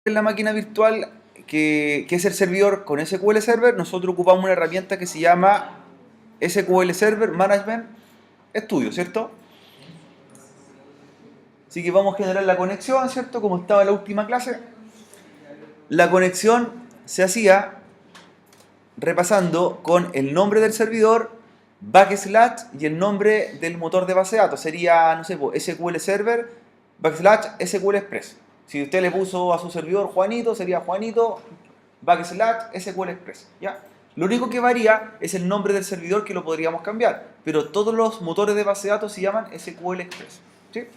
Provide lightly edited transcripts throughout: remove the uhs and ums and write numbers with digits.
en la máquina virtual que es el servidor con SQL Server, nosotros ocupamos una herramienta que se llama SQL Server Management Studio, ¿cierto? Así que vamos a generar la conexión, ¿cierto? Como estaba en la última clase. La conexión se hacía repasando con el nombre del servidor, backslash y el nombre del motor de base de datos. Sería, no sé, SQL Server, backslash SQL Express. Si usted le puso a su servidor Juanito, sería Juanito, backslash SQL Express. ¿Ya? Lo único que varía es el nombre del servidor, que lo podríamos cambiar. Pero todos los motores de base de datos se llaman SQL Express. ¿Sí?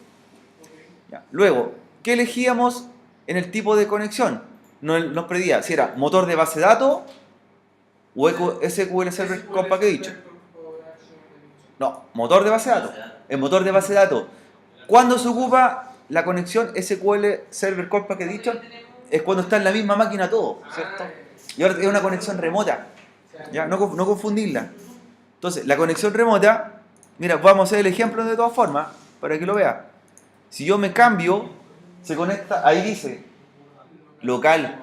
¿Ya? Luego, ¿qué elegíamos en el tipo de conexión? Nos pedía si era motor de base de datos o SQL Server con package. No, motor de base de datos. El motor de base de datos. ¿Cuándo se ocupa la conexión SQL Server Call Package Edition? Es cuando está en la misma máquina todo, ¿cierto? Y ahora es una conexión remota. ¿Ya? No confundirla. Entonces, la conexión remota, mira, vamos a hacer el ejemplo de todas formas, para que lo vea. Si yo me cambio, se conecta, ahí dice local.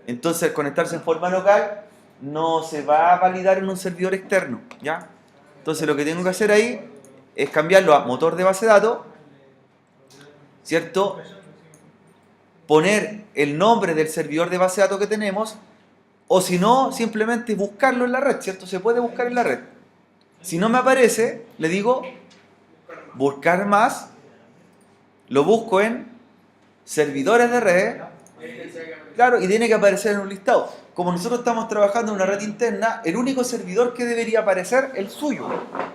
Entonces, al conectarse en forma local, no se va a validar en un servidor externo, ¿ya? Entonces, lo que tengo que hacer ahí es cambiarlo a motor de base de datos, ¿cierto? Poner el nombre del servidor de base de datos que tenemos, o si no, simplemente buscarlo en la red, ¿cierto? Se puede buscar en la red. Si no me aparece, le digo buscar más, lo busco en servidores de red, claro, y tiene que aparecer en un listado. Como nosotros estamos trabajando en una red interna, el único servidor que debería aparecer es el suyo,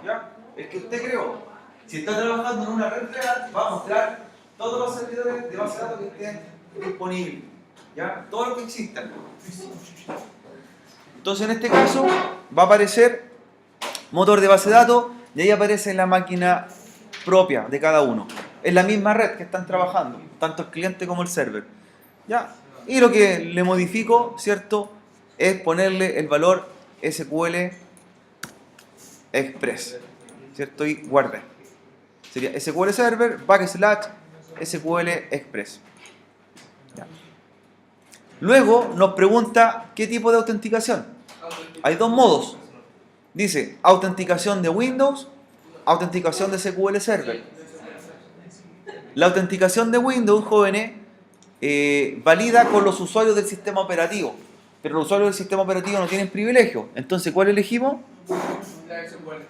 ¿ya? El que usted creó. Si está trabajando en una red real, va a mostrar todos los servidores de base de datos que estén disponibles, ¿ya? Todos los que existan. Entonces, en este caso, va a aparecer motor de base de datos y ahí aparece la máquina propia de cada uno. Es la misma red que están trabajando, tanto el cliente como el server, ¿ya? Y lo que le modifico, ¿cierto?, es ponerle el valor SQL Express, ¿cierto? Y guardé. Sería SQL Server backslash SQL Express. ¿Ya? Luego nos pregunta qué tipo de autenticación. Hay dos modos. Dice autenticación de Windows, autenticación de SQL Server. La autenticación de Windows, jóvenes, valida con los usuarios del sistema operativo. Pero los usuarios del sistema operativo no tienen privilegio. Entonces, ¿cuál elegimos?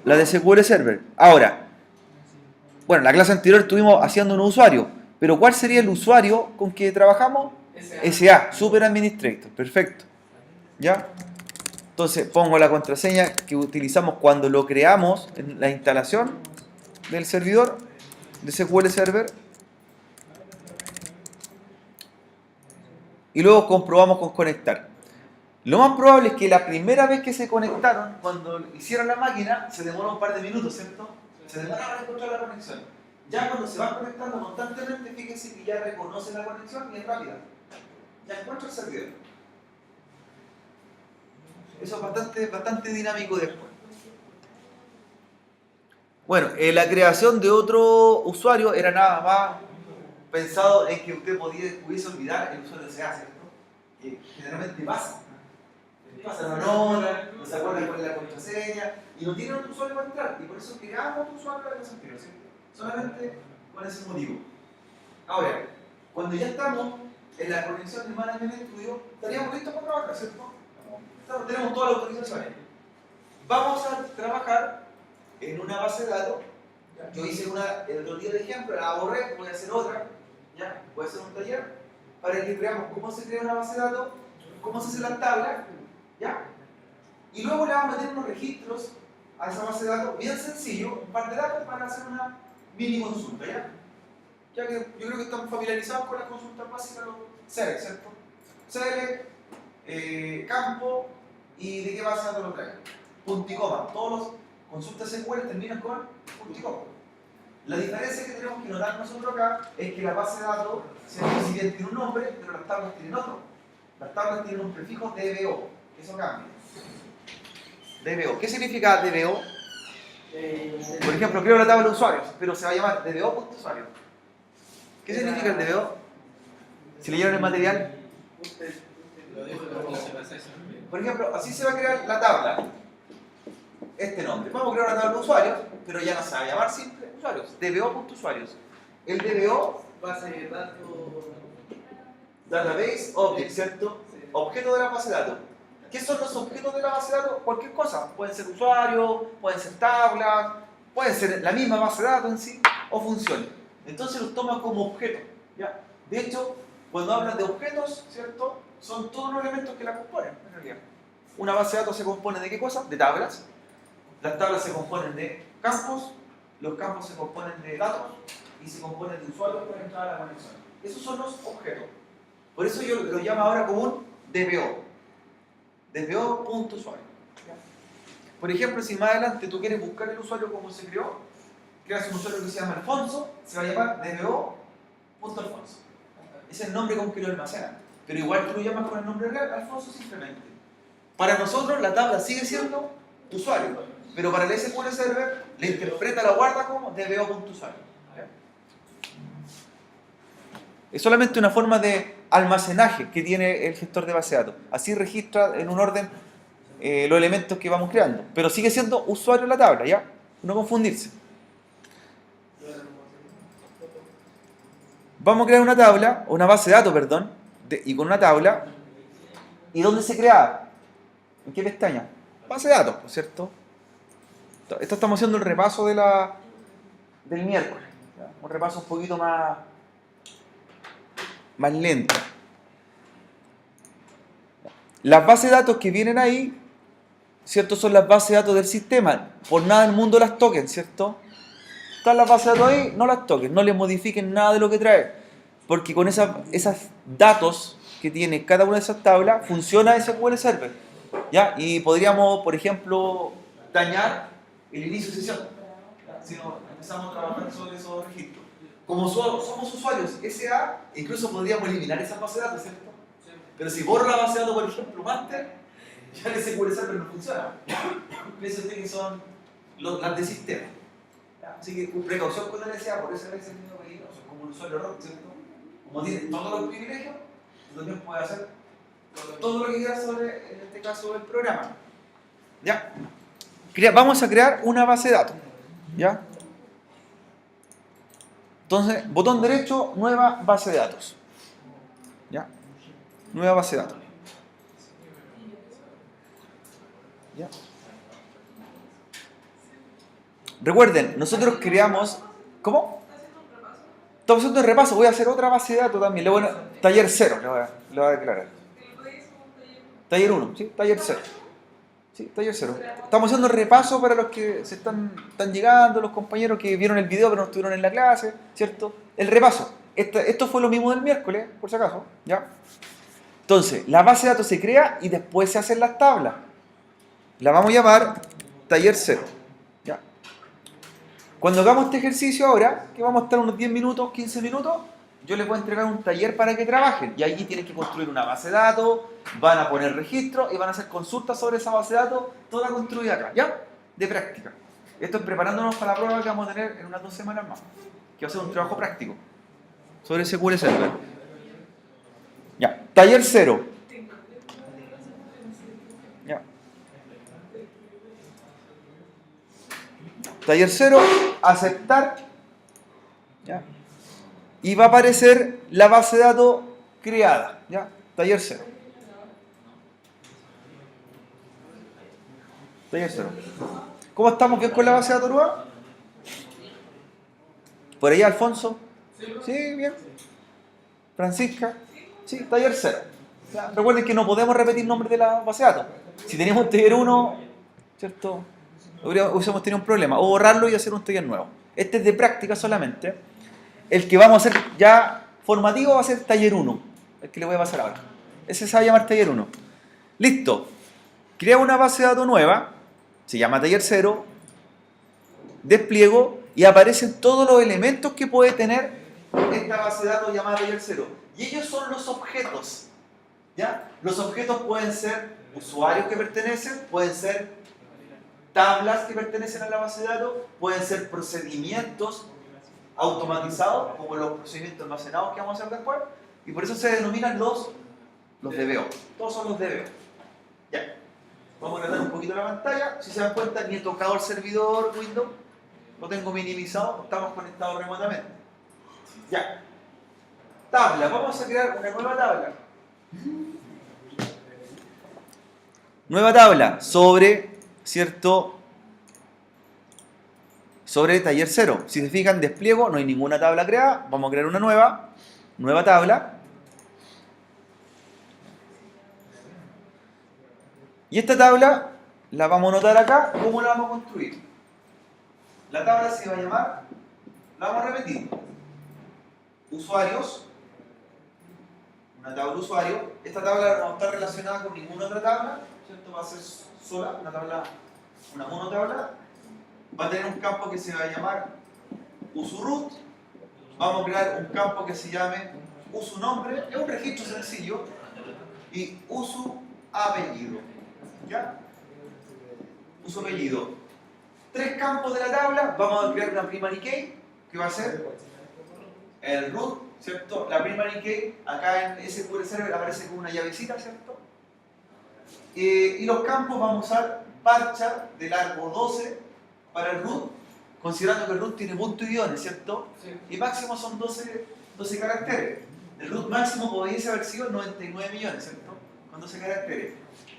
La de SQL Server. Ahora, bueno, la clase anterior estuvimos haciendo un usuario. Pero ¿cuál sería el usuario con que trabajamos? SA, Super Administrator. Perfecto. ¿Ya? Entonces, pongo la contraseña que utilizamos cuando lo creamos en la instalación del servidor de SQL Server. Y luego comprobamos con conectar. Lo más probable es que la primera vez que se conectaron, cuando hicieron la máquina, se demoró un par de minutos, ¿cierto? Se demoraba en encontrar la conexión. Ya cuando se van conectando constantemente, fíjense que ya reconoce la conexión y es rápida. Ya encuentra el servidor. Eso es bastante dinámico después. Bueno, la creación de otro usuario era nada más pensado en que usted pudiese olvidar el usuario de SA, ¿cierto? Que generalmente pasa. Pasa la nota, no se acuerdan cuál es la contraseña y no tienen otro usuario para entrar. Y por eso creamos otro usuario para que se entren, ¿cierto? Solamente con ese motivo. Ahora, cuando ya estamos en la conexión de Management Studio, estaríamos listos para trabajar, ¿cierto? Tenemos todas las autorizaciones. Vamos a trabajar en una base de datos. Yo hice una el otro día de ejemplo, la borré, voy a hacer otra. ¿Ya? Voy a hacer un taller para que veamos cómo se crea una base de datos, cómo se hace la tabla, ¿ya? Y luego le vamos a meter unos registros a esa base de datos, bien sencillo, un par de datos para hacer una mini consulta, ¿ya? Ya que yo creo que estamos familiarizados con las consultas básicas, los CL, ¿cierto? CL, campo, y de qué base de datos lo traen. Punto y coma. Todos los consultas SQL terminan con punto y coma. La diferencia que tenemos que notar nosotros acá es que la base de datos, si bien tiene un nombre, pero las tablas tienen otro. Las tablas tienen un prefijo DBO. Eso cambia. DBO. ¿Qué significa DBO? Por ejemplo, creo la tabla de usuarios, pero se va a llamar DBO.usuario. ¿Qué significa el DBO? Si leyeron el material, por ejemplo, así se va a crear la tabla. Este nombre. Vamos a crear una tabla de usuarios, pero ya no se va a llamar simple usuarios. DBO.usuarios. El DBO, base de datos, Database Object, ¿cierto? Objeto de la base de datos. ¿Qué son los objetos de la base de datos? Cualquier cosa. Pueden ser usuarios, pueden ser tablas, pueden ser la misma base de datos en sí, o funciones. Entonces los toma como objeto, ¿ya? De hecho, cuando hablan de objetos, ¿cierto? Son todos los elementos que la componen, en realidad. Una base de datos se compone de ¿qué cosa? De tablas. Las tablas se componen de campos, los campos se componen de datos y se componen de usuarios para entrar a la conexión. Esos son los objetos. Por eso yo lo llamo ahora como un DBO. DBO.usuario. Por ejemplo, si más adelante tú quieres buscar el usuario como se creó, creas un usuario que se llama Alfonso, se va a llamar DBO.alfonso. Ese es el nombre con que lo almacenan. Pero igual tú lo llamas con el nombre real, Alfonso simplemente. Para nosotros la tabla sigue siendo tu usuario, pero para el SQL Server le interpreta la guarda como DBO.usuario. Es solamente una forma de almacenaje que tiene el gestor de base de datos. Así registra en un orden los elementos que vamos creando. Pero sigue siendo usuario en la tabla, ¿ya? No confundirse. Vamos a crear una tabla, o una base de datos, perdón, y con una tabla. ¿Y dónde se crea? ¿En qué pestaña? Base de datos, ¿no es cierto? Esto estamos haciendo el repaso del miércoles. ¿Ya? Un repaso un poquito más lento. Las bases de datos que vienen ahí, ¿cierto? Son las bases de datos del sistema. Por nada del mundo las toquen, ¿cierto? Están las bases de datos ahí, no las toquen, no les modifiquen nada de lo que trae. Porque con esos datos que tiene cada una de esas tablas, funciona SQL Server. ¿Ya? Y podríamos, por ejemplo, dañar el inicio de sesión. ¿Ya? Si no empezamos a trabajar sobre esos registros. Como somos usuarios SA, incluso podríamos eliminar esas bases de datos, ¿cierto? Pero si borro la base de datos, por ejemplo, master, ya el SQL Server no funciona. Piensen que son las de sistema. ¿Ya? Así que precaución con el SA, por eso es el mismo peligroso, como un usuario rock, ¿cierto? Como tiene todos los privilegios, tú también puedes hacer todo lo que quieras sobre, en este caso, el programa. ¿Ya? Vamos a crear una base de datos. ¿Ya? Entonces, botón derecho, nueva base de datos. ¿Ya? Nueva base de datos. ¿Ya? Recuerden, nosotros creamos... ¿Cómo? Estamos haciendo el repaso. Voy a hacer otra base de datos también. Taller 0, le voy a declarar. Taller 1, ¿sí? Taller 0. Sí, taller 0. Estamos haciendo el repaso para los que están llegando, los compañeros que vieron el video pero no estuvieron en la clase, ¿cierto? El repaso. Esto fue lo mismo del miércoles, por si acaso, ¿ya? Entonces, la base de datos se crea y después se hacen las tablas. La vamos a llamar taller 0, ¿ya? Cuando hagamos este ejercicio ahora, que vamos a estar unos 10 minutos, 15 minutos, yo les voy a entregar un taller para que trabajen. Y allí tienen que construir una base de datos, van a poner registros y van a hacer consultas sobre esa base de datos, toda construida acá, ¿ya? De práctica. Esto es preparándonos para la prueba que vamos a tener en unas 2 semanas más, que va a ser un trabajo práctico sobre SQL Server. Ya, taller 0. Ya. Taller 0, aceptar. ¿Ya? Y va a aparecer la base de datos creada. ¿Ya? Taller 0. Taller 0. ¿Cómo estamos? ¿Bien con la base de datos nueva? ¿Por ahí, Alfonso? Sí, bien. Francisca. Sí, taller 0. ¿Ya? Recuerden que no podemos repetir nombres de la base de datos. Si teníamos un taller 1, ¿cierto? Hubiésemos tenido un problema. O borrarlo y hacer un taller nuevo. Este es de práctica solamente. El que vamos a hacer ya formativo va a ser taller 1. El que le voy a pasar ahora. Ese se va a llamar taller 1. Listo. Crea una base de datos nueva. Se llama taller 0. Despliego y aparecen todos los elementos que puede tener esta base de datos llamada taller 0. Y ellos son los objetos. ¿Ya? Los objetos pueden ser usuarios que pertenecen, pueden ser tablas que pertenecen a la base de datos, pueden ser procedimientos automatizados, como los procedimientos almacenados que vamos a hacer después, Y por eso se denominan los DBO. Todos son los DBO. Ya. Vamos a agrandar un poquito la pantalla. Si se dan cuenta, ni he tocado el servidor Windows. Lo tengo minimizado. Estamos conectados remotamente. Ya. Tabla. Vamos a crear una nueva tabla. Nueva tabla sobre, ¿cierto? Sobre taller 0. Si se fijan, despliego, no hay ninguna tabla creada. Vamos a crear una nueva tabla. Y esta tabla la vamos a anotar acá. ¿Cómo la vamos a construir? La tabla se va a llamar, la vamos a repetir, usuarios, una tabla usuario. Esta tabla no está relacionada con ninguna otra tabla, ¿cierto? Va a ser sola, una monotabla. Va a tener un campo que se va a llamar usuroot. Vamos a crear un campo que se llame usunombre, es un registro sencillo, y usuapellido. ¿Ya? Usuapellido. 3 campos de la tabla. Vamos a crear una primary key que va a ser el root, ¿cierto? La primary key acá en SQL Server aparece con una llavecita, ¿cierto? Y los campos vamos a usar varchar de largo 12 para el root, considerando que el root tiene punto y guiones, ¿cierto? Sí. Y máximo son 12 caracteres. El root máximo podría haber sido 99 millones, ¿cierto? Con 12 caracteres.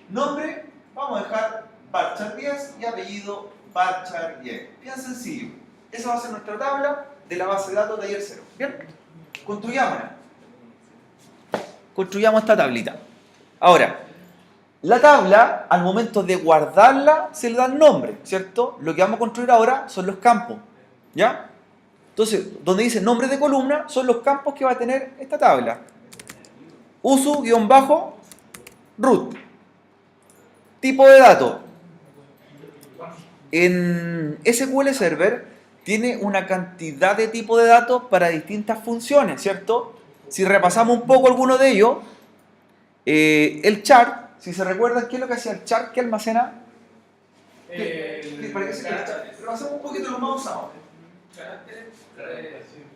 Nombre, vamos a dejar varchar 10 y apellido varchar 10. Bien sencillo. Esa va a ser nuestra tabla de la base de datos taller 0. Bien, construyámosla. Construyamos esta tablita. Ahora, la tabla, al momento de guardarla, se le da el nombre, ¿cierto? Lo que vamos a construir ahora son los campos, ¿ya? Entonces, donde dice nombre de columna, son los campos que va a tener esta tabla. Usu-root. Tipo de dato. En SQL Server tiene una cantidad de tipos de datos para distintas funciones, ¿cierto? Si repasamos un poco algunos de ellos, el chart, si se recuerdan, ¿qué es lo que hacía el chart? ¿Qué almacena? Repasamos un poquito los más usados.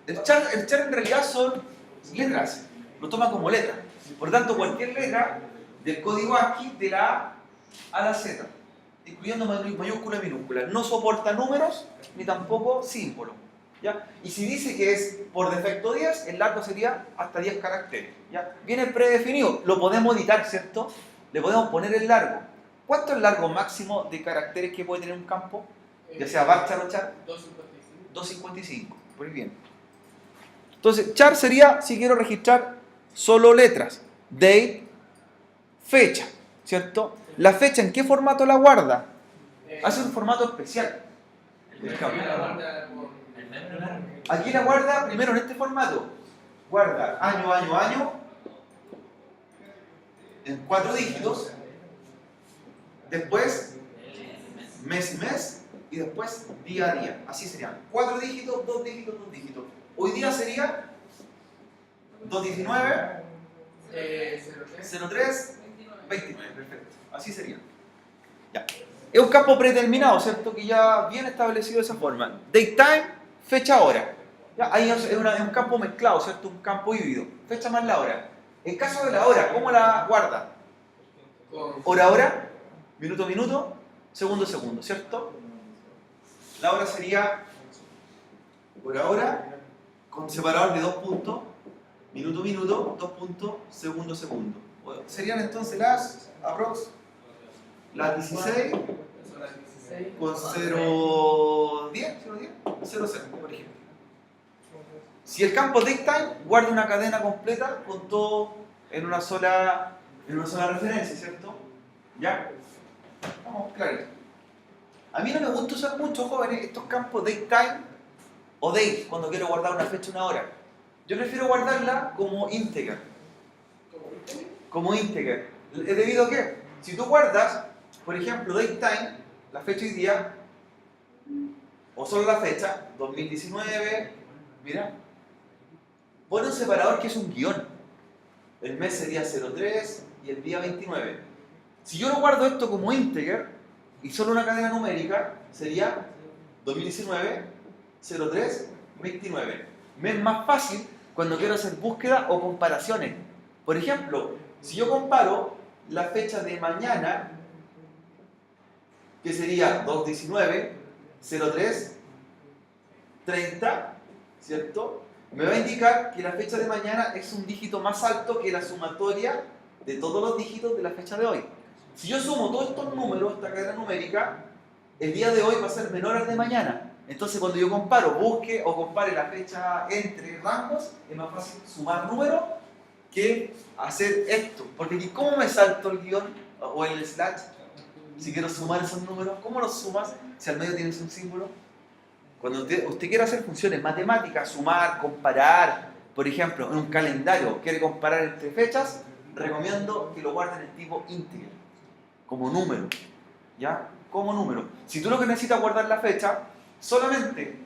El chart en realidad son letras, lo toma como letra. Por lo tanto, cualquier letra del código ASCII de la A a la Z, incluyendo mayúsculas y minúsculas, no soporta números ni tampoco símbolos, ¿ya? Y si dice que es por defecto 10, el largo sería hasta 10 caracteres, ¿ya? Viene predefinido, lo podemos editar, ¿cierto? Le podemos poner el largo. ¿Cuánto es el largo máximo de caracteres que puede tener un campo? Ya sea varchar o char. 255. Muy bien. Entonces, char sería si quiero registrar solo letras. Date, fecha, ¿cierto? La fecha, ¿en qué formato la guarda? Hace un formato especial. Aquí la guarda primero en este formato. Guarda año, en 4 dígitos. Después, mes, y después día a día. Así serían 4 dígitos, 2 dígitos, 2 dígitos. Hoy día sería 219, 03, 29. Perfecto. Así sería. Ya. Es un campo predeterminado, ¿cierto? Que ya viene establecido de esa forma. Date time, fecha, hora. Ya, ahí es un campo mezclado, ¿cierto? Un campo híbrido. Fecha más la hora. En caso de la hora, ¿cómo la guarda? Hora, minuto, segundo, ¿cierto? La hora sería hora, con separador de 2 puntos, minuto, 2 puntos, segundo. Serían entonces las 16 con 0,10, por ejemplo. Si el campo datetime guarda una cadena completa con todo en una sola referencia, ¿cierto? ¿Ya? Vamos, claro. A mí no me gusta usar mucho, jóvenes, estos campos datetime o date cuando quiero guardar una fecha, una hora. Yo prefiero guardarla como integer. Como integer. ¿Es debido a qué? Si tú guardas, por ejemplo, datetime, la fecha y día, o solo la fecha, 2019, mira, pone un separador que es un guión. El mes sería 03 y el día 29. Si yo no guardo esto como integer y solo una cadena numérica, sería 2019, 03, 29. Me es más fácil cuando quiero hacer búsqueda o comparaciones. Por ejemplo, si yo comparo la fecha de mañana, que sería 2/19, 03, 30, ¿cierto? Me va a indicar que la fecha de mañana es un dígito más alto que la sumatoria de todos los dígitos de la fecha de hoy. Si yo sumo todos estos números, esta cadena numérica, el día de hoy va a ser menor al de mañana. Entonces, cuando yo comparo, busque o compare la fecha entre rangos, es más fácil sumar números que hacer esto. Porque aquí, ¿cómo me salto el guión o el slash? Si quiero sumar esos números, ¿cómo los sumas si al medio tienes un símbolo? Cuando usted quiere hacer funciones matemáticas, sumar, comparar, por ejemplo, en un calendario, quiere comparar entre fechas, recomiendo que lo guarden en tipo integer, como número, ¿ya? Como número. Si tú lo que necesitas es guardar la fecha, solamente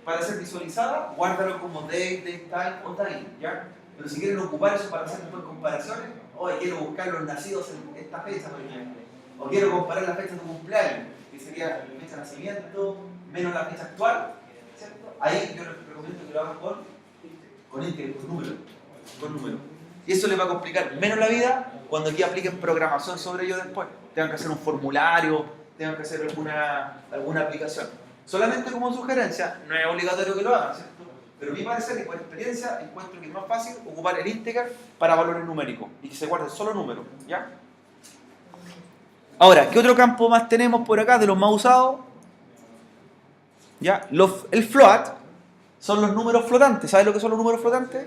para ser visualizada, guárdalo como date, time o time, ¿ya? Pero si quieren ocupar eso para hacer después comparaciones, hoy quiero buscar los nacidos en esta fecha, por ejemplo, o quiero comparar la fecha de tu cumpleaños, que sería la fecha de nacimiento, menos la fecha actual, ¿cierto? Ahí yo les recomiendo que lo hagan con íntegro, con número. Y eso les va a complicar menos la vida cuando aquí apliquen programación sobre ello después. Tengan que hacer un formulario, tengan que hacer alguna aplicación. Solamente como sugerencia, no es obligatorio que lo hagan, ¿cierto? Pero a mi parecer y por experiencia encuentro que es más fácil ocupar el integer para valores numéricos y que se guarden solo números, ¿ya? Ahora, ¿qué otro campo más tenemos por acá de los más usados? ¿Ya? El float son los números flotantes. ¿Sabes lo que son los números flotantes?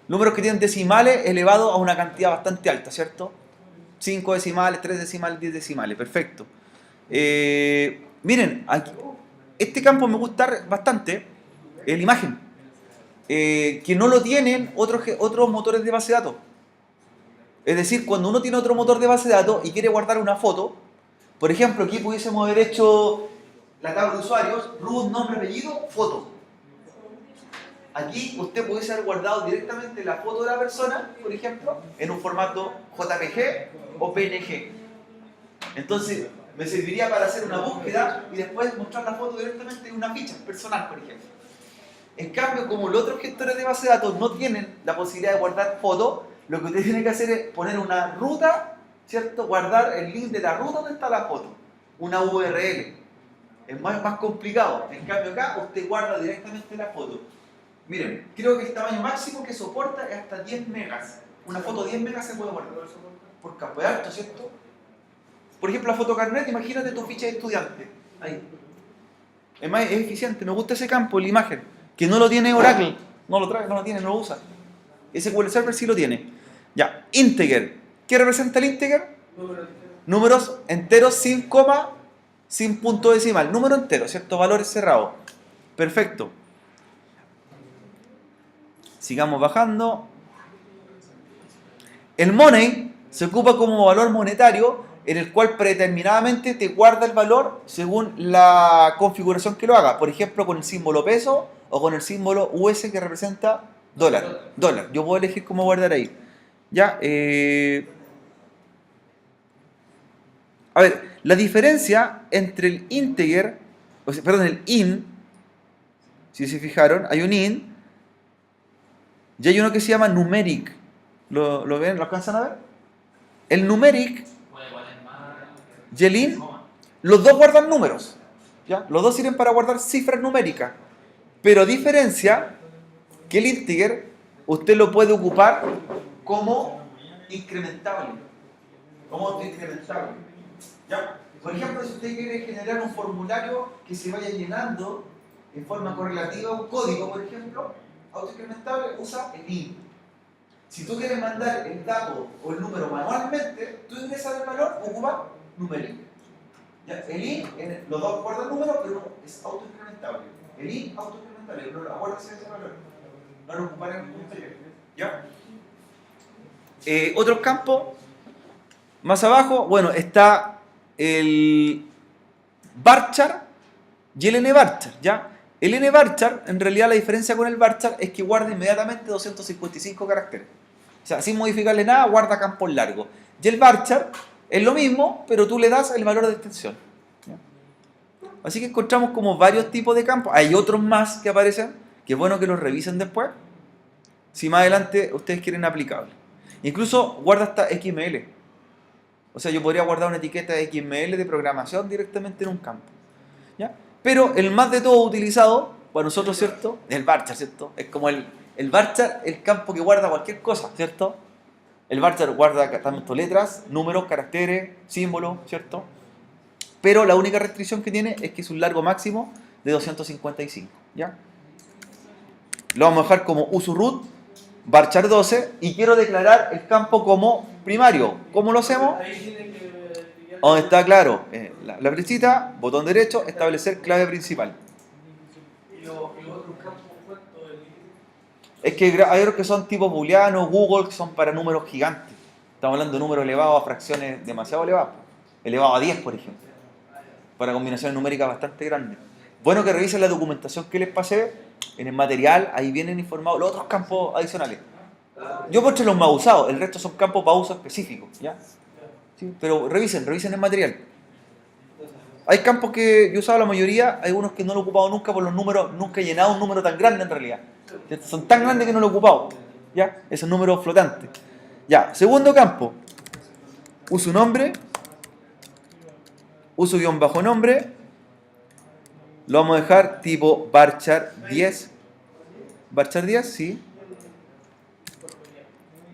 Números que tienen decimales elevados a una cantidad bastante alta, ¿cierto? 5 decimales, 3 decimales, 10 decimales, perfecto. Miren, aquí, este campo me gusta bastante, la imagen, que no lo tienen otros motores de base de datos. Es decir, cuando uno tiene otro motor de base de datos y quiere guardar una foto, por ejemplo, aquí pudiésemos haber hecho la tabla de usuarios, root, nombre, apellido, foto. Aquí usted pudiese haber guardado directamente la foto de la persona, por ejemplo, en un formato JPG o PNG. Entonces, me serviría para hacer una búsqueda y después mostrar la foto directamente en una ficha personal, por ejemplo. En cambio, como los otros gestores de base de datos no tienen la posibilidad de guardar fotos, lo que usted tiene que hacer es poner una ruta, ¿cierto? Guardar el link de la ruta donde está la foto, una URL. Es más complicado. En cambio acá usted guarda directamente la foto. Miren, creo que el tamaño máximo que soporta es hasta 10 megas. Una foto de 10 megas se puede guardar por campo de alto, ¿cierto? Por ejemplo, la foto carnet, imagínate tu ficha de estudiante. Ahí. Es eficiente, me gusta ese campo, la imagen. Que no lo tiene Oracle. No lo trae, no lo tiene, no lo usa. SQL Server sí lo tiene. Ya, integer. ¿Qué representa el integer? Números enteros sin coma, sin punto decimal. Número entero, ¿cierto? Valores cerrados. Perfecto. Sigamos bajando. El money se ocupa como valor monetario en el cual predeterminadamente te guarda el valor según la configuración que lo haga. Por ejemplo, con el símbolo peso o con el símbolo US que representa dólar. Yo puedo elegir cómo guardar ahí. Ya, a ver, la diferencia entre el integer, el int, si se fijaron, hay un int y hay uno que se llama numeric. ¿Lo ven? ¿Lo alcanzan a ver? El numeric y el int, los dos guardan números, ¿ya? Los dos sirven para guardar cifras numéricas, pero diferencia que el integer usted lo puede ocupar como incrementable, como autoincrementable, ¿ya? Por ejemplo, si usted quiere generar un formulario que se vaya llenando en forma correlativa, un código, por ejemplo, autoincrementable, usa el int. Si tú quieres mandar el dato o el número manualmente, tú ingresas el valor, ocupa numérico. Ya, el int, los dos guardan números, pero no, es autoincrementable. El int autoincrementable, pero acuérdense de ese valor. No lo ocuparán en el posterior. ¿Ya? Otros campos, más abajo, bueno, está el varchar y el nvarchar, ¿ya? El nvarchar, en realidad la diferencia con el varchar es que guarda inmediatamente 255 caracteres. O sea, sin modificarle nada, guarda campos largos. Y el varchar es lo mismo, pero tú le das el valor de extensión. ¿Ya? Así que encontramos como varios tipos de campos. Hay otros más que aparecen, que es bueno que los revisen después, si más adelante ustedes quieren aplicable. Incluso guarda hasta XML. O sea, yo podría guardar una etiqueta de XML de programación directamente en un campo, ¿ya? Pero el más de todo utilizado para nosotros, ¿cierto? El varchar, ¿cierto? Es como el varchar, el campo que guarda cualquier cosa, ¿cierto? El varchar guarda tanto letras, números, caracteres, símbolos, ¿cierto? Pero la única restricción que tiene es que es un largo máximo de 255, ¿ya? Lo vamos a dejar como usuroot varchar 12 y quiero declarar el campo como primario. ¿Cómo lo hacemos? Donde está claro, la flechita, botón derecho, establecer clave principal. Es que hay otros que son tipo booleano, Google, que son para números gigantes. Estamos hablando de números elevados a fracciones demasiado elevadas. Elevado a 10, por ejemplo. Para combinaciones numéricas bastante grandes. Bueno que revisen la documentación que les pasé. En el material, ahí vienen informados los otros campos adicionales. Yo muestro los más usados, el resto son campos para uso específico, ¿ya? ¿Sí? Pero revisen el material. Hay campos que yo he usado la mayoría, hay unos que no lo he ocupado nunca por los números, nunca he llenado un número tan grande en realidad. ¿Cierto? Son tan grandes que no lo he ocupado, ¿ya? Esos números flotantes. Ya, segundo campo. Uso nombre, uso guión bajo nombre. Lo vamos a dejar tipo varchar 10. Varchar 10, sí.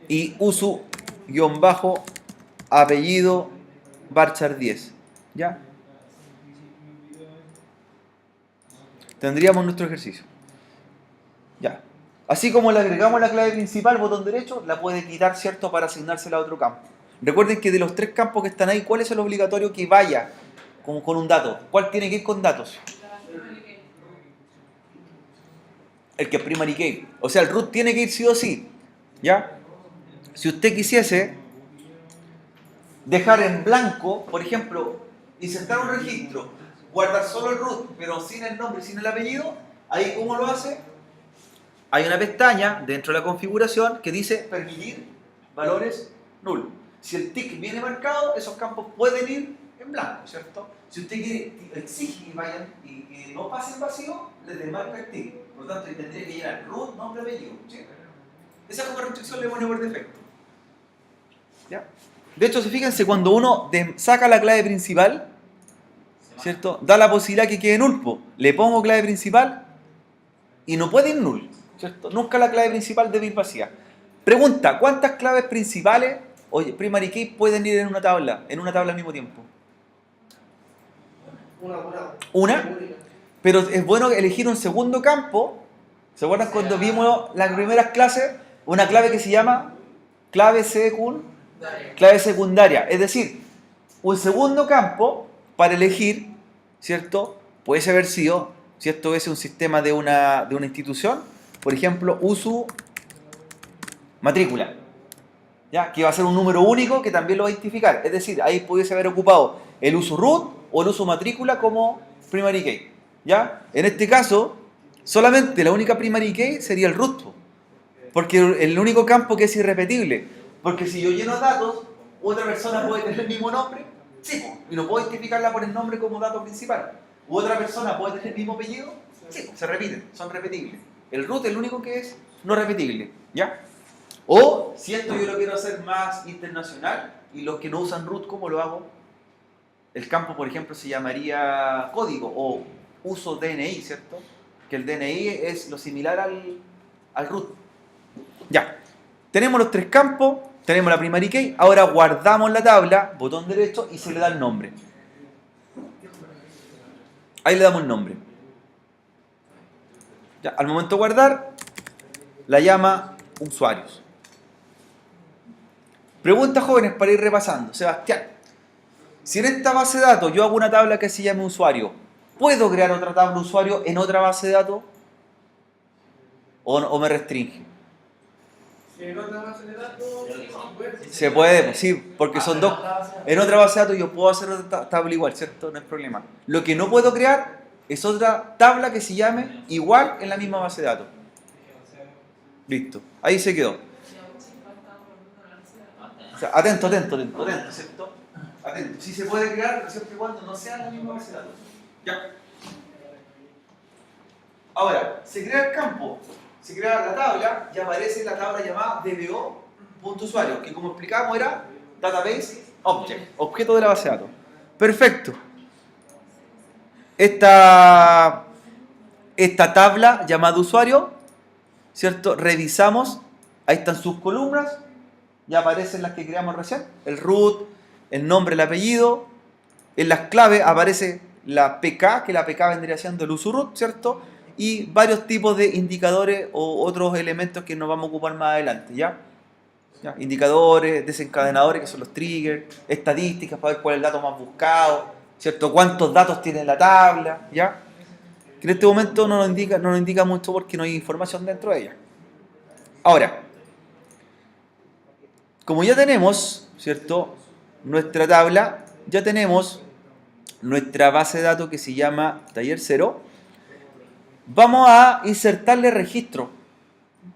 Y uso guión bajo apellido varchar 10. ¿Ya? Tendríamos nuestro ejercicio. Ya. Así como le agregamos la clave principal, botón derecho, la puede quitar, ¿cierto?, para asignársela a otro campo. Recuerden que de los 3 campos que están ahí, ¿cuál es el obligatorio que vaya con un dato? ¿Cuál tiene que ir con datos? El que es primary key. O sea, el root tiene que ir sí o sí. ¿Ya? Si usted quisiese dejar en blanco, por ejemplo, insertar un registro, guardar solo el root, pero sin el nombre y sin el apellido, ahí ¿cómo lo hace? Hay una pestaña dentro de la configuración que dice permitir valores null. Si el tick viene marcado, esos campos pueden ir en blanco, ¿cierto? Si usted quiere, exige que vayan y no pasen vacío, les demarca el tick. Por lo tanto, tendría que llenar root, nombre, apellido, ¿sí? Esa como restricción le pone por defecto. ¿Ya? De hecho, fíjense, cuando uno saca la clave principal, ¿cierto?, da la posibilidad que quede null. Le pongo clave principal y no puede ir null, ¿cierto? Nunca la clave principal debe ir vacía. Pregunta, ¿cuántas claves principales, oye, primary key, pueden ir en una tabla al mismo tiempo? ¿Una? Pero es bueno elegir un segundo campo. ¿Se acuerdan cuando vimos las primeras clases? Una clave que se llama clave secundaria. Es decir, un segundo campo para elegir, ¿cierto? Puede haber sido, si esto es un sistema de una institución, por ejemplo, uso matrícula, ¿ya? Que va a ser un número único que también lo va a identificar. Es decir, ahí pudiese haber ocupado el uso root o el uso matrícula como primary key, ¿ya? En este caso, solamente la única primary key sería el root, porque el único campo que es irrepetible. Porque si yo lleno datos, otra persona puede tener el mismo nombre, sí, y no puedo identificarla por el nombre como dato principal. U otra persona puede tener el mismo apellido, sí, se repiten, son repetibles. El root es el único que es no repetible, ¿ya? O, si esto yo lo quiero hacer más internacional, y los que no usan root, ¿cómo lo hago? El campo, por ejemplo, se llamaría código o uso DNI, ¿cierto? Que el DNI es lo similar al root. Ya, tenemos los 3 campos, tenemos la primary key, ahora guardamos la tabla, botón derecho, y se le da el nombre. Ahí le damos el nombre. Ya, al momento de guardar, la llama usuarios. Preguntas jóvenes para ir repasando. Sebastián, si en esta base de datos yo hago una tabla que se llame usuario, ¿puedo crear otra tabla usuario en otra base de datos? ¿O me restringe? En otra base de datos Se puede, sí, porque son dos. En otra base de datos yo puedo hacer otra tabla igual, ¿cierto? No hay problema. Lo que no puedo crear es otra tabla que se llame igual en la misma base de datos. Listo, ahí se quedó. O sea, atento, ¿cierto? Atento. Sí se puede crear siempre y cuando no sea en la misma base de datos. Ya. Ahora, se crea el campo, se crea la tabla y aparece la tabla llamada dbo.usuario, que como explicábamos era Database Object, objeto de la base de datos. Perfecto. Esta tabla llamada usuario, ¿cierto? Revisamos, ahí están sus columnas, ya aparecen las que creamos recién, el root, el nombre, el apellido, en las claves aparece la PK, que la PK vendría siendo el uso root, ¿cierto? Y varios tipos de indicadores o otros elementos que nos vamos a ocupar más adelante, ¿ya? ¿Ya? Indicadores, desencadenadores, que son los triggers, estadísticas para ver cuál es el dato más buscado, ¿cierto? Cuántos datos tiene la tabla, ¿ya? Que en este momento no nos indica mucho porque no hay información dentro de ella. Ahora, como ya tenemos, ¿cierto? Nuestra tabla, ya tenemos nuestra base de datos que se llama taller 0. Vamos a insertarle registros,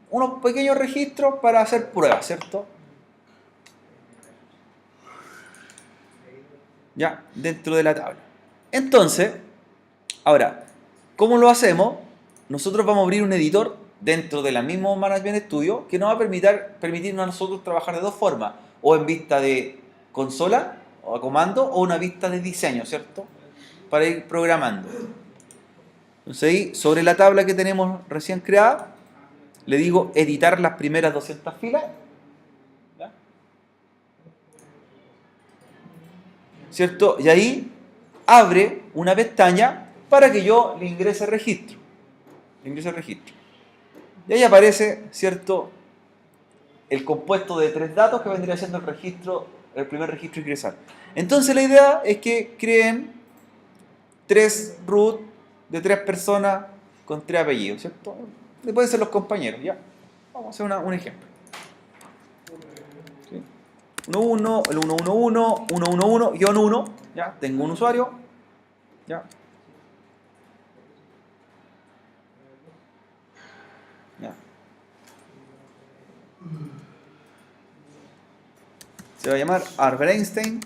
unos pequeños registros para hacer pruebas, ¿cierto? Ya, dentro de la tabla. Entonces, ahora, ¿cómo lo hacemos? Nosotros vamos a abrir un editor dentro de la misma Management Studio que nos va a permitirnos a nosotros trabajar de dos formas, o en vista de consola o a comando, o una vista de diseño, ¿cierto? Para ir programando. Entonces ahí, sobre la tabla que tenemos recién creada, le digo editar las primeras 200 filas. ¿Ya? ¿Cierto? Y ahí abre una pestaña para que yo le ingrese registro. Y ahí aparece, ¿cierto? El compuesto de 3 datos que vendría siendo el primer registro a ingresar. Entonces la idea es que creen 3 root de 3 personas con 3 apellidos, ¿cierto? Pueden ser los compañeros, ¿ya? Vamos a hacer un ejemplo. ¿Sí? 1-1, el 1-1-1, 1-1-1, guión 1, ¿ya? Tengo un usuario, ¿ya? ¿Ya? Se va a llamar Albert Einstein.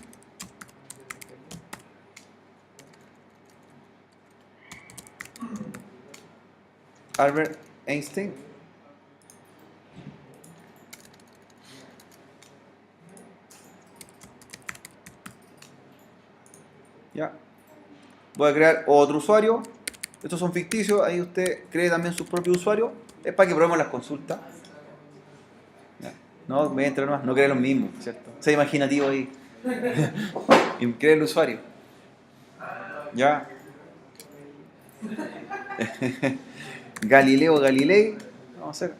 Albert Einstein. Ya. Voy a crear otro usuario. Estos son ficticios. Ahí usted cree también su propio usuario. Es para que probemos las consultas. Ya. No, me entra nomás. No cree lo mismo, ¿cierto? Sea imaginativo ahí. Y cree el usuario. Ya. Galileo Galilei. Vamos a hacer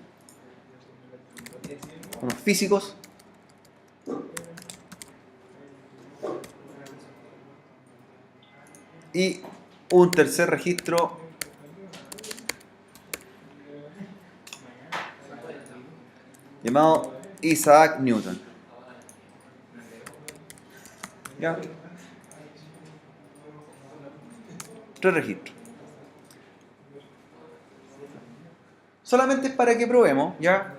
unos físicos. Y un tercer registro llamado Isaac Newton. ¿Ya? 3 registros. Solamente es para que probemos, ¿ya?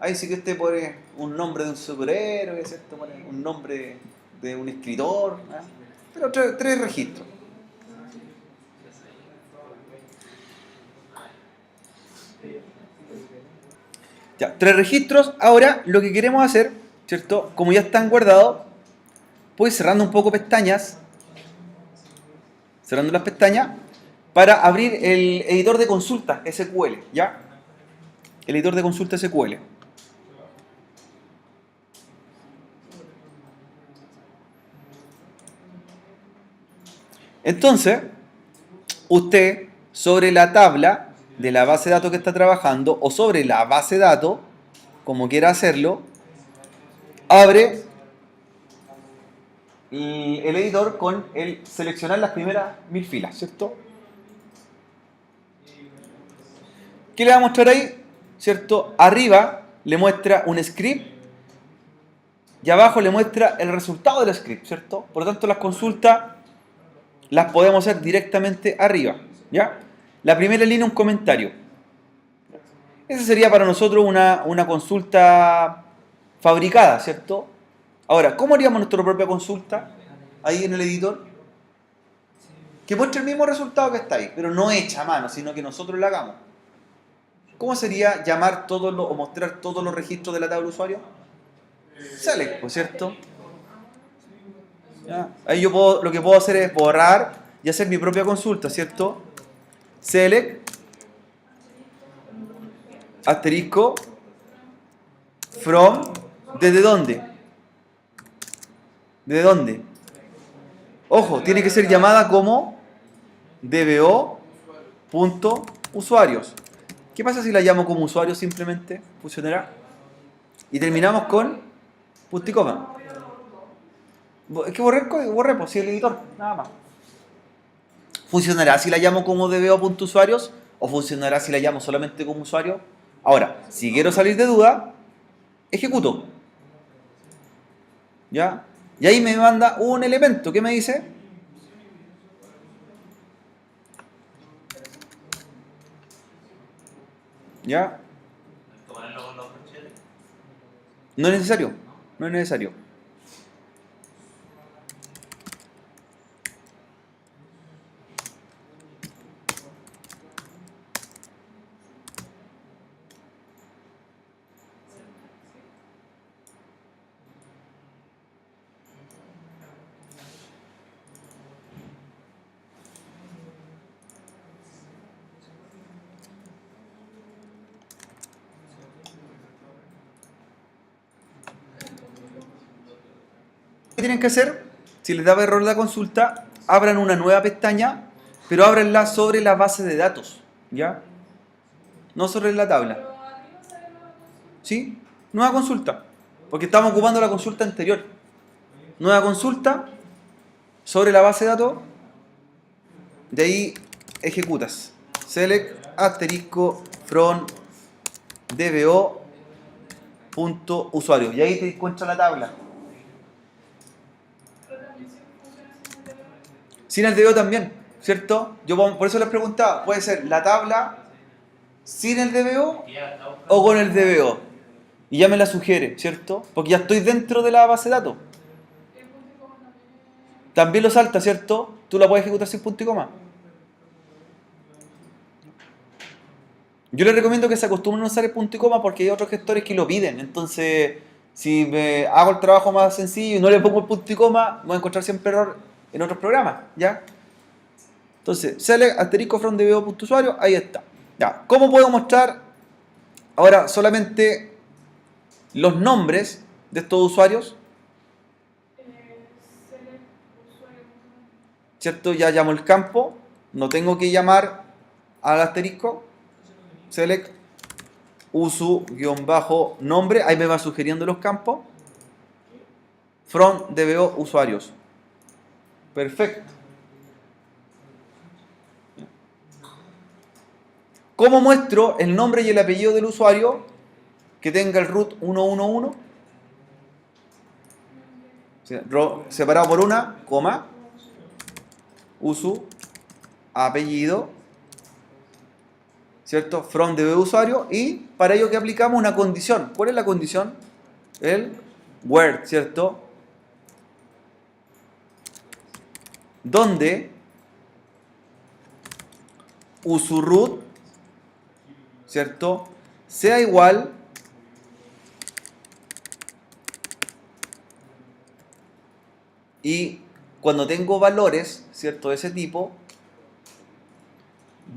Ahí sí que usted pone un nombre de un superhéroe, ¿cierto? Pone un nombre de un escritor, ¿ya? Pero 3 registros. Ya, 3 registros. Ahora lo que queremos hacer, ¿cierto? Como ya están guardados, pues cerrando un poco pestañas, cerrando las pestañas, para abrir el editor de consulta SQL, ¿ya? El editor de consulta SQL. Entonces, usted sobre la tabla de la base de datos que está trabajando o sobre la base de datos, como quiera hacerlo, abre el editor con el seleccionar las primeras 1000 filas, ¿cierto? ¿Qué le va a mostrar ahí? ¿Cierto? Arriba le muestra un script y abajo le muestra el resultado del script, ¿cierto? Por lo tanto, las consultas las podemos hacer directamente arriba, ¿ya? La primera línea, un comentario. Esa sería para nosotros una consulta fabricada, ¿cierto? Ahora, ¿cómo haríamos nuestra propia consulta ahí en el editor? que muestre el mismo resultado que está ahí, pero no hecha a mano, sino que nosotros la hagamos. ¿Cómo sería llamar todos los o mostrar todos los registros de la tabla de usuario? Select, ¿por cierto? ¿Ya? Ahí yo lo que puedo hacer es borrar y hacer mi propia consulta, ¿cierto? Select, asterisco, from, ¿desde dónde? ¿Desde dónde? Ojo, tiene que ser llamada como dbo.usuarios. ¿Qué pasa si la llamo como usuario simplemente? ¿Funcionará? Y terminamos con punto y coma. Es que borré el código, borré, pues si el editor, nada más. ¿Funcionará si la llamo como dbo.usuarios o funcionará si la llamo solamente como usuario? Ahora, si quiero salir de duda, ejecuto. ¿Ya? Y ahí me manda un elemento. ¿Qué me dice? ¿Ya? No es necesario. No es necesario. ¿Qué tienen que hacer? Si les da error la consulta, abran una nueva pestaña, pero ábranla sobre la base de datos, ¿ya? No sobre la tabla. ¿Sí? Nueva consulta, porque estamos ocupando la consulta anterior. Nueva consulta sobre la base de datos, de ahí ejecutas. Select asterisco from dbo.usuario y ahí te encuentra la tabla. Sin el DBO también, ¿cierto? Yo por eso les preguntaba, ¿puede ser la tabla sin el DBO o con el DBO? Y ya me la sugiere, ¿cierto? Porque ya estoy dentro de la base de datos. También lo salta, ¿cierto? Tú la puedes ejecutar sin punto y coma. Yo les recomiendo que se acostumbren a usar el punto y coma porque hay otros gestores que lo piden. Entonces, si me hago el trabajo más sencillo y no le pongo el punto y coma, voy a encontrar siempre error en otros programas, ¿ya? Entonces, select asterisco from dbo.usuario, ahí está. Ya. ¿Cómo puedo mostrar ahora solamente los nombres de estos usuarios? ¿Cierto? Ya llamo el campo, no tengo que llamar al asterisco. Select usu-nombre, ahí me va sugiriendo los campos. From dbo usuarios. Perfecto. ¿Cómo muestro el nombre y el apellido del usuario que tenga el root 111? Separado por una, coma, usu, apellido, ¿cierto? From dbo usuario, y para ello que aplicamos una condición. ¿Cuál es la condición? El where, ¿cierto? Donde usuroot, ¿cierto? Sea igual y cuando tengo valores, ¿cierto? De ese tipo,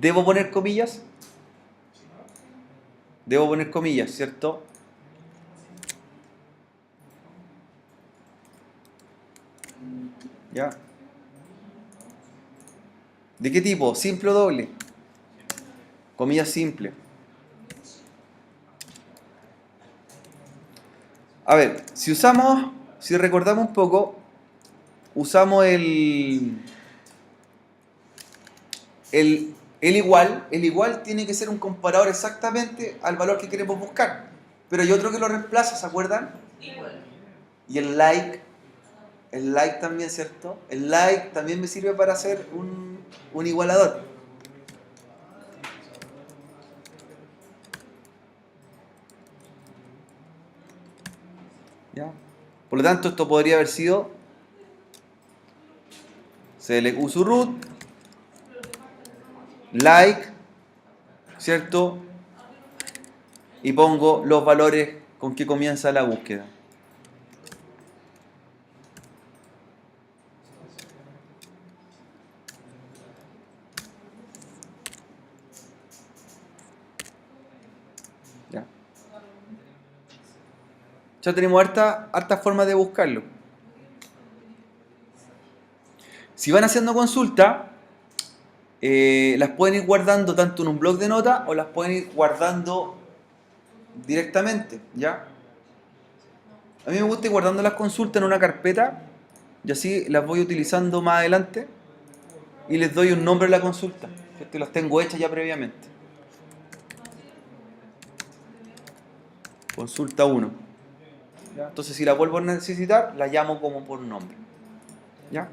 ¿debo poner comillas? Debo poner comillas, ¿cierto? ¿Ya? ¿De qué tipo? ¿Simple o doble? Comillas simple. A ver, si recordamos un poco, usamos el igual tiene que ser un comparador exactamente al valor que queremos buscar. Pero hay otro que lo reemplaza, ¿se acuerdan? Igual. Y el like también, ¿cierto? El like también me sirve para hacer un igualador. ¿Ya? Por lo tanto, esto podría haber sido select usuroot, like, ¿cierto? Y pongo los valores con que comienza la búsqueda. ¿Ya? Ya tenemos hartas formas de buscarlo. Si van haciendo consulta, las pueden ir guardando tanto en un blog de notas o las pueden ir guardando directamente, ¿ya? A mí me gusta ir guardando las consultas en una carpeta y así las voy utilizando más adelante y les doy un nombre a la consulta, que las tengo hechas ya previamente. Consulta 1. ¿Ya? Entonces si la vuelvo a necesitar, la llamo como por nombre. ¿Ya?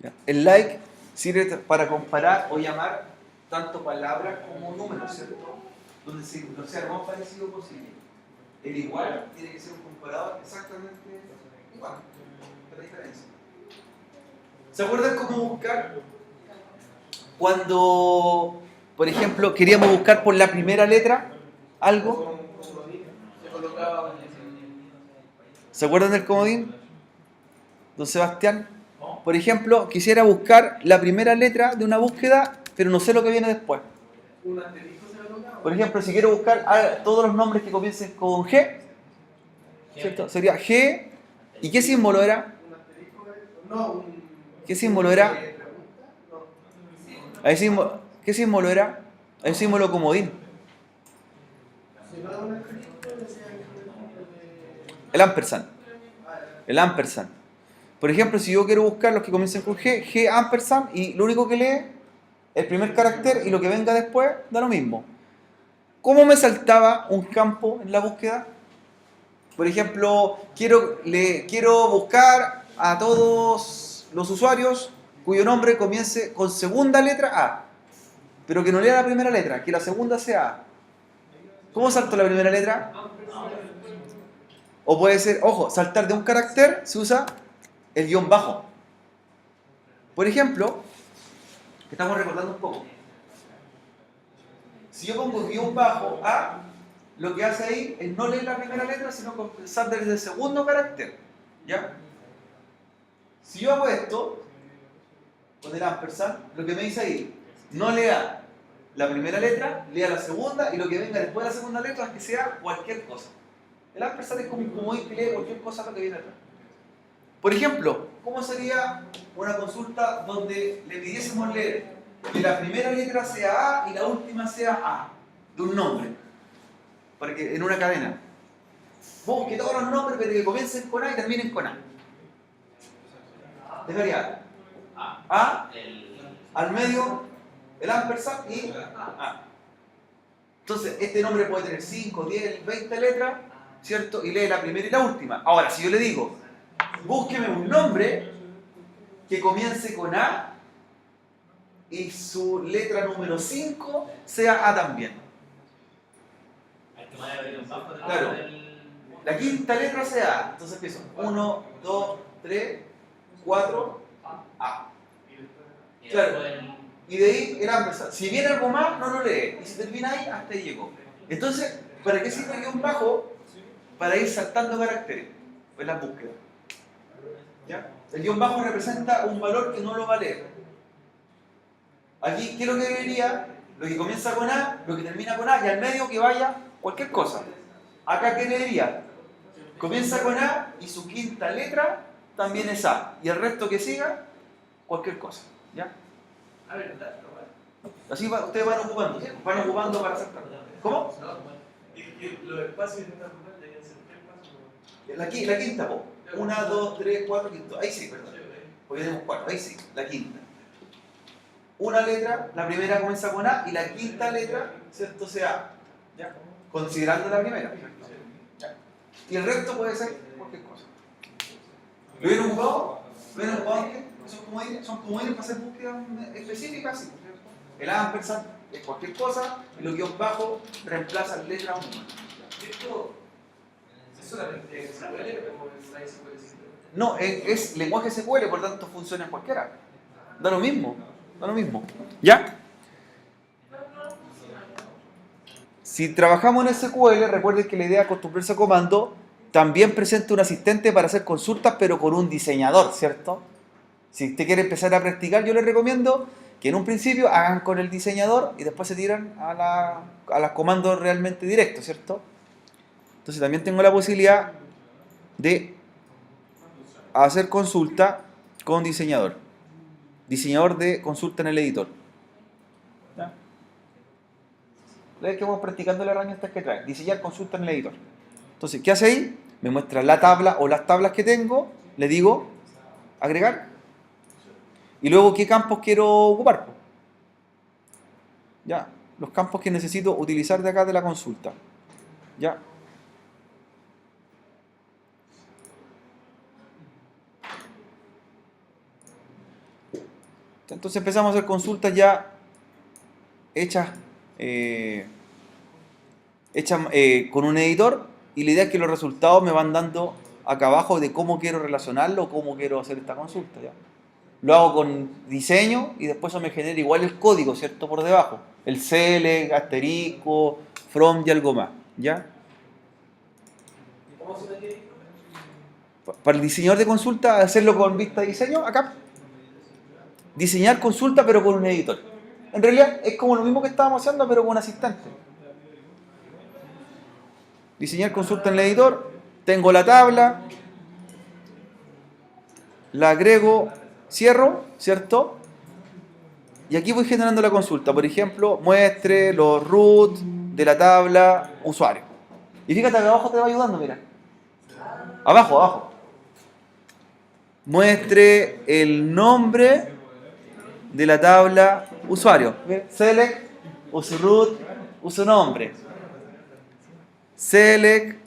¿Ya? El like sirve para comparar o llamar tanto palabras como números, ¿cierto? Donde sea lo más parecido posible. El igual tiene que ser un comparador exactamente igual, la diferencia. ¿Se acuerdan cómo buscar? Cuando, por ejemplo, queríamos buscar por la primera letra algo. ¿Se acuerdan del comodín? Don Sebastián. Por ejemplo, quisiera buscar la primera letra de una búsqueda, pero no sé lo que viene después. Por ejemplo, si quiero buscar todos los nombres que comiencen con G, ¿cierto? Sería G. ¿Y qué símbolo era? ¿Qué símbolo era? ¿Qué símbolo era? El símbolo comodín. El ampersand. El ampersand. Por ejemplo, si yo quiero buscar los que comiencen con G, G ampersand, y lo único que lee el primer carácter y lo que venga después da lo mismo. ¿Cómo me saltaba un campo en la búsqueda? Por ejemplo, quiero buscar a todos los usuarios cuyo nombre comience con segunda letra A, pero que no lea la primera letra, que la segunda sea A. ¿Cómo salto la primera letra? O puede ser, ojo, saltar de un carácter se usa el guión bajo. Por ejemplo, que estamos recordando un poco. Si yo pongo guión bajo A, lo que hace ahí es no leer la primera letra, sino comenzar desde el segundo carácter. ¿Ya? Si yo hago esto, con el ampersand, lo que me dice ahí, no lea la primera letra, lea la segunda, y lo que venga después de la segunda letra es que sea cualquier cosa. El ampersand es como un comodín que lee cualquier cosa lo que viene atrás. Por ejemplo, ¿cómo sería una consulta donde le pidiésemos leer que la primera letra sea A y la última sea A de un nombre? Para que en una cadena. Busque todos los nombres, pero que comiencen con A y terminen con A. Dejaría A, al medio, el ampersand y A. Entonces, este nombre puede tener 5, 10, 20 letras, ¿cierto? Y lee la primera y la última. Ahora, si yo le digo, búsqueme un nombre que comience con A y su letra número 5 sea A también. Claro. La quinta letra sea A. Entonces empiezo. 1, 2, 3, 4, A. Claro. Y de ahí el ampersand. Si viene algo más, no lo lee. Y si termina ahí, hasta ahí llegó. Entonces, ¿para qué sirve el guión bajo? Para ir saltando caracteres en la búsqueda. ¿Ya? El guión bajo representa un valor que no lo va a leer. Aquí, ¿qué es lo que debería? Lo que comienza con A, lo que termina con A, y al medio que vaya cualquier cosa. Acá, ¿qué debería? Comienza con A y su quinta letra también es A. Y el resto que siga, cualquier cosa. ¿Ya? Así ustedes van ocupando, ¿sí? Van ocupando para saltar. ¿Cómo? Los espacios de esta ruta deberían ser 3 pasos. La quinta, po. 1, 2, 3, 4, quinto. Ahí sí, perdón. Porque tenemos 4. Ahí sí, la quinta. una letra, la primera comienza con A y la quinta letra, ¿cierto? Sea ¿ya? Considerando la primera. ¿Ya? Y el resto puede ser cualquier cosa. ¿Lo hubieran ocupado? ¿Lo hubieran ocupado antes? Son comodines para hacer búsquedas específicas, ¿sí? El ampersand es cualquier cosa y los guiones bajos reemplazan letra o número. Esto es solamente SQL, pero es la SQL simple. No, es lenguaje SQL, por tanto funciona en cualquiera. Da lo mismo, da lo mismo. ¿Ya? Si trabajamos en SQL, recuerden que la idea de acostumbrarse a comando también presenta un asistente para hacer consultas, pero con un diseñador, ¿cierto? Si usted quiere empezar a practicar, yo les recomiendo que en un principio hagan con el diseñador y después se tiran a los comandos realmente directos, ¿cierto? Entonces también tengo la posibilidad de hacer consulta con diseñador. Diseñador de consulta en el editor. ¿Ya? La que vamos practicando las herramientas que trae. Diseñar consulta en el editor. Entonces, ¿qué hace ahí? Me muestra la tabla o las tablas que tengo. Le digo agregar. Y luego, ¿qué campos quiero ocupar? Ya, los campos que necesito utilizar de acá de la consulta. Ya. Entonces empezamos a hacer consultas ya hechas, con un editor, y la idea es que los resultados me van dando acá abajo de cómo quiero relacionarlo o cómo quiero hacer esta consulta. ¿Ya? Lo hago con diseño y después eso me genera igual el código, ¿cierto? Por debajo. El select, asterisco, from y algo más. ¿Ya? ¿Cómo se mete ahí? Para el diseñador de consulta, hacerlo con vista de diseño, acá. Diseñar consulta pero con un editor. En realidad es como lo mismo que estábamos haciendo pero con un asistente. Diseñar consulta en el editor. Tengo la tabla. La agrego, cierro, ¿cierto? Y aquí voy generando la consulta. Por ejemplo, muestre los root de la tabla usuario. Y fíjate que abajo te va ayudando, mira. Abajo, abajo. Muestre el nombre de la tabla usuario. Select, usuroot, usunombre. Select,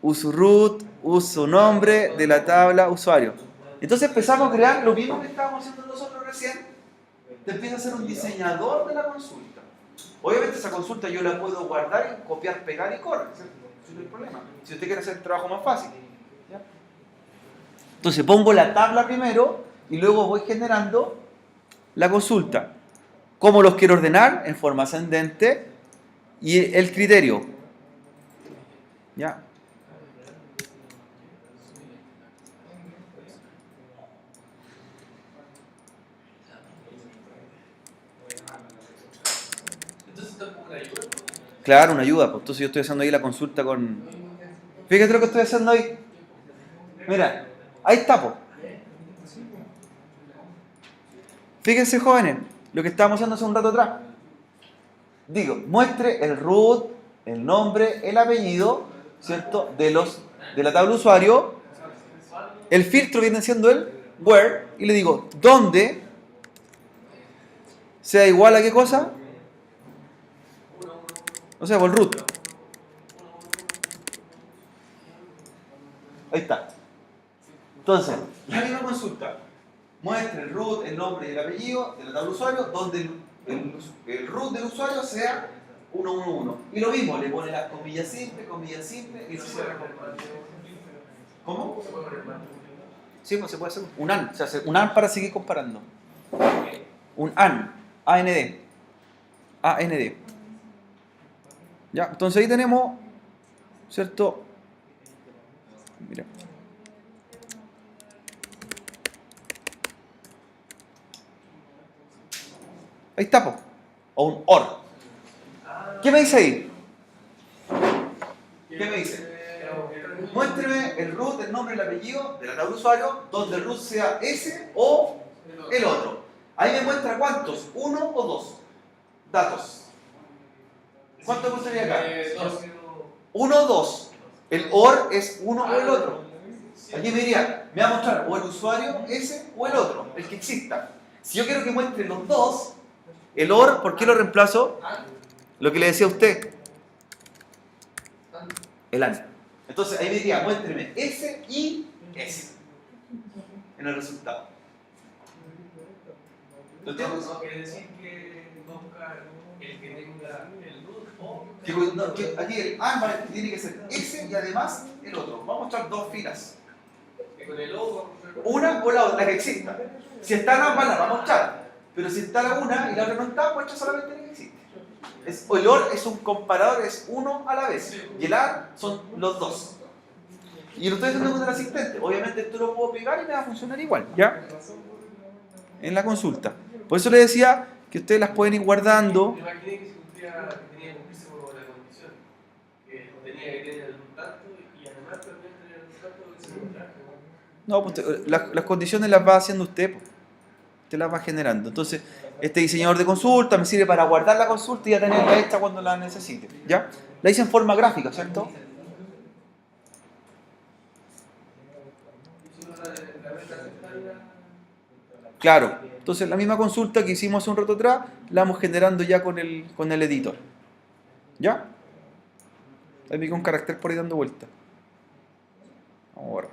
usuroot, usunombre de la tabla usuario. Entonces empezamos a crear lo mismo que estábamos haciendo nosotros recién. Te empieza a ser un diseñador de la consulta. Obviamente esa consulta yo la puedo guardar y copiar, pegar y correr. Ese no es el problema. Si usted quiere hacer el trabajo más fácil. ¿Ya? Entonces pongo la tabla primero y luego voy generando la consulta. ¿Cómo los quiero ordenar? En forma ascendente. Y el criterio. ¿Ya? Entonces está como una ayuda. Claro, una ayuda. Pues. Entonces yo estoy haciendo ahí la consulta con... Fíjate lo que estoy haciendo ahí. Mira, ahí está, pues. Fíjense, jóvenes, lo que estábamos haciendo hace un rato atrás. Digo, muestre el root, el nombre, el apellido, ¿cierto? De la tabla usuario. El filtro viene siendo el where. Y le digo, ¿dónde? Sea igual a qué cosa. O sea, por root. Ahí está. Entonces, la misma consulta. Muestre el root, el nombre y el apellido de la tabla usuario, donde el root del usuario sea 111. Y lo mismo, le pone las comillas simples y lo cierra con... ¿Cómo? Sí, pues se puede hacer un AND. Se hace un AND para seguir comparando. Un AND. AND. AND. Ya, entonces ahí tenemos, ¿cierto? Mira. Ahí está, po. O un OR. ¿Qué me dice ahí? ¿Qué me dice? Muéstreme el root, el nombre y el apellido de la tabla usuario, donde el root sea ese o el otro. Ahí me muestra cuántos, uno o dos datos. ¿Cuánto mostraría acá? Uno o dos. El OR es uno o el otro. Aquí me diría, me va a mostrar o el usuario ese o el otro, el que exista. Si yo quiero que muestre los dos, el OR, ¿por qué lo reemplazo? Lo que le decía a usted. El AND. Entonces ahí me diría, muéstreme S y S en el resultado. ¿Lo entiendes? No quiere decir que busca el que tenga el root o... Que aquí el AND tiene que ser S y además el otro. Vamos a mostrar dos filas. Que con el O... Una o la otra, la que exista. Si están ambas las va a mostrar. Pero si está la una y la otra no está, muestra solamente la que existe. El OR es un comparador, es uno a la vez. Y el AND son los dos. Y lo estoy haciendo con el asistente. Obviamente esto lo puedo pegar y me va a funcionar igual, ¿ya? En la consulta. Por eso le decía que ustedes las pueden ir guardando. Me imaginé que se cumplía, que tenía que cumplirse con la condición. Que tenía que tener el tanto y además también tener el tanto que se encontrara. No, pues las condiciones las va haciendo usted, pues. Usted las va generando. Entonces, este diseñador de consulta me sirve para guardar la consulta y ya tenerla hecha cuando la necesite, ¿ya? La hice en forma gráfica, ¿cierto? Claro. Entonces, la misma consulta que hicimos hace un rato atrás, la vamos generando ya con el editor. ¿Ya? Ahí me queda un carácter por ahí dando vuelta. Vamos a borrar.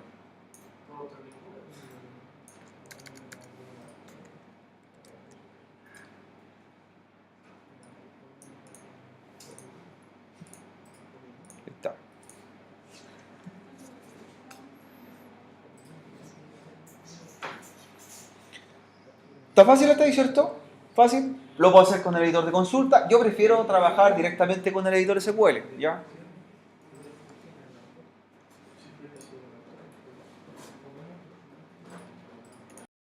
Ahí está. ¿Está fácil hasta ahí, cierto? ¿Fácil? Lo puedo hacer con el editor de consulta. Yo prefiero trabajar directamente con el editor SQL, ¿ya?